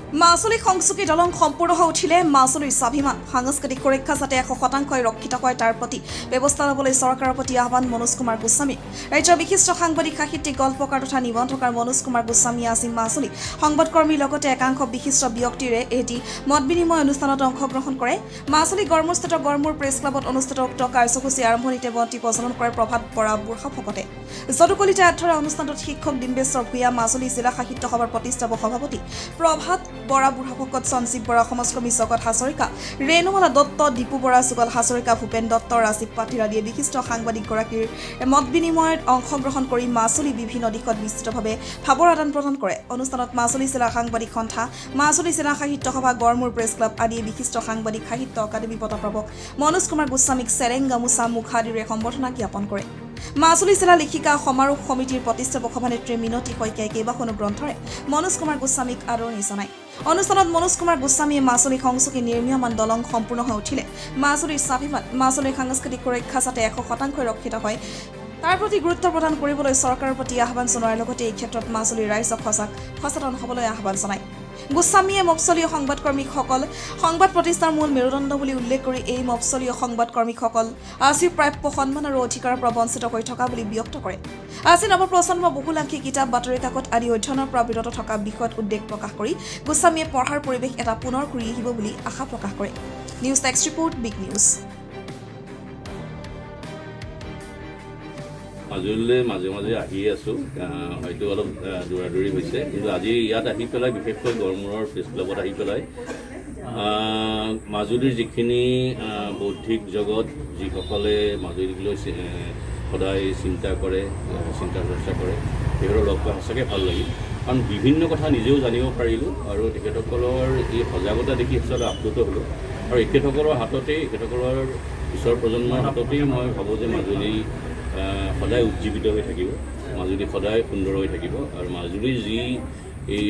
মাজুলী সংস্কৃতি দলং সম্পূৰ্ণ হৈ উঠিলে মাজুলীৰ স্বাভিমান সাংস্কৃতিক সুৰক্ষা যাতে 100% ৰক্ষিত হয় তাৰ প্ৰতি ব্যৱস্থা ল'বলৈ চৰকাৰৰ প্ৰতি আহ্বান মনোজ কুমাৰ গোস্বামী ৰাজ্যৰ বিশিষ্ট সাংবাদিক সাহিত্যিক গল্পকাৰ তথা নিবন্ধকাৰ মনোজ কুমাৰ গোস্বামী আজি মাজুলী সংবাদকৰ্মীৰ লগতে একাংশ বিশিষ্ট ব্যক্তিৰে এটি মত বিনিময় অনুষ্ঠানত অংশগ্ৰহণ কৰে মাজুলী গড়মূৰস্থিত গড়মূৰ প্ৰেছ ক্লাবত অনুষ্ঠিত উক্ত কাৰ্যসূচী আৰম্ভণিতে বন্তি প্ৰজ্বলন কৰে প্ৰভাত বৰা বুঢ়াভকতে যদুকলিতাত ধৰা অনুষ্ঠানত শিক্ষক ডিম্বেশ্বৰ ভূঞা মাজুলী জিলা সাহিত্য সভাৰ প্ৰতিষ্ঠাপক সভাপতি প্ৰভাত বৰা বুঢ়াভকত সঞ্জীৱ বৰা সমাজকৰ্মী জগত হাজৰিকা ৰেণুমালা দত্ত দীপু বৰা যুগল হাজৰিকা ভূপেন দত্ত ৰাজীৱ পাটিল আদিয়ে বিশিষ্ট সাংবাদিকগৰাকীৰ মত বিনিময়ত অংশগ্ৰহণ কৰি মাজুলী বিভিন্ন দিশত বিস্তৃতভাৱে ভাৱৰ আদান প্ৰদান কৰে অনুষ্ঠানত মাজুলী জিলা সাংবাদিক সন্থা মাজুলী জিলা সাহিত্য সভা গড়মূৰ প্ৰেছ ক্লাব আদিয়ে বিশিষ্ট সাংবাদিক সাহিত্য অকাডেমী বঁটা প্ৰাপক মনোজ কুমাৰ গোস্বামীক চেৰেং গামোচা মুখা আদিৰে সম্বৰ্ধনা জ্ঞাপন কৰে মাজুলী জিলা লেখিকা সমাৰোহ সমিতিৰ প্ৰতিষ্ঠাপক সভানেত্ৰী মিনতী শইকীয়াই কেইবাখনো গ্ৰন্থৰে মনোজ কুমাৰ গোস্বামীক আদৰণি জনায় অনুষ্ঠানত মনোজ কুমাৰ গোস্বামীয়ে মাজুলী সংস্কৃতি নিৰ্মীয়মান দলং সম্পূৰ্ণ হৈ উঠিলে মাজুলীৰ স্বাভিমান মাজুলীৰ সাংস্কৃতিক সুৰক্ষা যাতে 100% ৰক্ষিত হয় তাৰ প্ৰতি গুৰুত্ব প্ৰদান কৰিবলৈ চৰকাৰৰ প্ৰতি আহ্বান জনোৱাৰ লগতে এই ক্ষেত্ৰত মাজুলীৰ ৰাইজক সচেতন হ'বলৈ আহ্বান জনায় গোস্বামীয়ে মফচলীয় সংবাদকৰ্মীসকল সংবাদ প্ৰতিষ্ঠাৰ মূল মেৰুদণ্ড বুলি উল্লেখ কৰি এই মফচলীয় সংবাদকৰ্মীসকল আজি প্ৰাপ্য সন্মান আৰু অধিকাৰৰ পৰা বঞ্চিত হৈ থকা বুলি ব্যক্ত কৰে আজি নৱপ্ৰজন্ম বহুলাংশী কিতাপ বাতৰি কাকত আদি অধ্যয়নৰ পৰা বিৰত থকা বিষয়ত উদ্বেগ প্ৰকাশ কৰি গোস্বামীয়ে পঢ়াৰ পৰিৱেশ এটা পুনৰ ঘূৰি আহিব বুলি আশা প্ৰকাশ কৰে নিউজ টেক্স ৰিপৰ্ট বিগ নিউজ মাজুলীলৈ মাজে মাজে আহি আছোঁ হয়তো অলপ দৌৰা হৈছে কিন্তু আজি ইয়াত আহি পেলাই বিশেষকৈ গড়মূৰৰ প্ৰেছ ক্লাবত আহি পেলাই মাজুলীৰ যিখিনি বৌদ্ধিক জগত যিসকলে মাজুলীলৈ সদায় চিন্তা কৰে চিন্তা চৰ্চা কৰে তেখেতৰ লগ পোৱা সঁচাকৈ ভাল লাগিল কাৰণ বিভিন্ন কথা নিজেও জানিব পাৰিলোঁ আৰু তেখেতসকলৰ এই সজাগতা দেখি সঁচাকৈ আপ্লুত হ'লোঁ আৰু এখেতসকলৰ হাততেই এখেতসকলৰ পিছৰ প্ৰজন্মৰ হাততেই মই ভাবোঁ যে মাজুলী সদায় উজ্জীৱিত হৈ থাকিব মাজুলী সদায় সুন্দৰ হৈ থাকিব আৰু মাজুলীৰ যি এই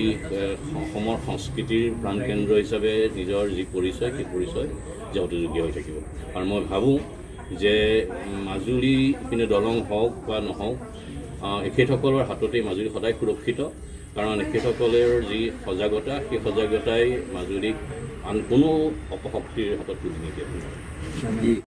অসমৰ সংস্কৃতিৰ প্ৰাণকেন্দ্ৰ হিচাপে নিজৰ যি পৰিচয় সেই পৰিচয় যাৱতীয়যোগ্য হৈ থাকিব আৰু মই ভাবোঁ যে মাজুলী ইপিনে দলং হওক বা নহওক এখেতসকলৰ হাততেই মাজুলী সদায় সুৰক্ষিত কাৰণ এখেতসকলৰ যি সজাগতা সেই সজাগতাই মাজুলীক আন কোনো অপশক্তিৰ হাতত তুলি নিদিয়ে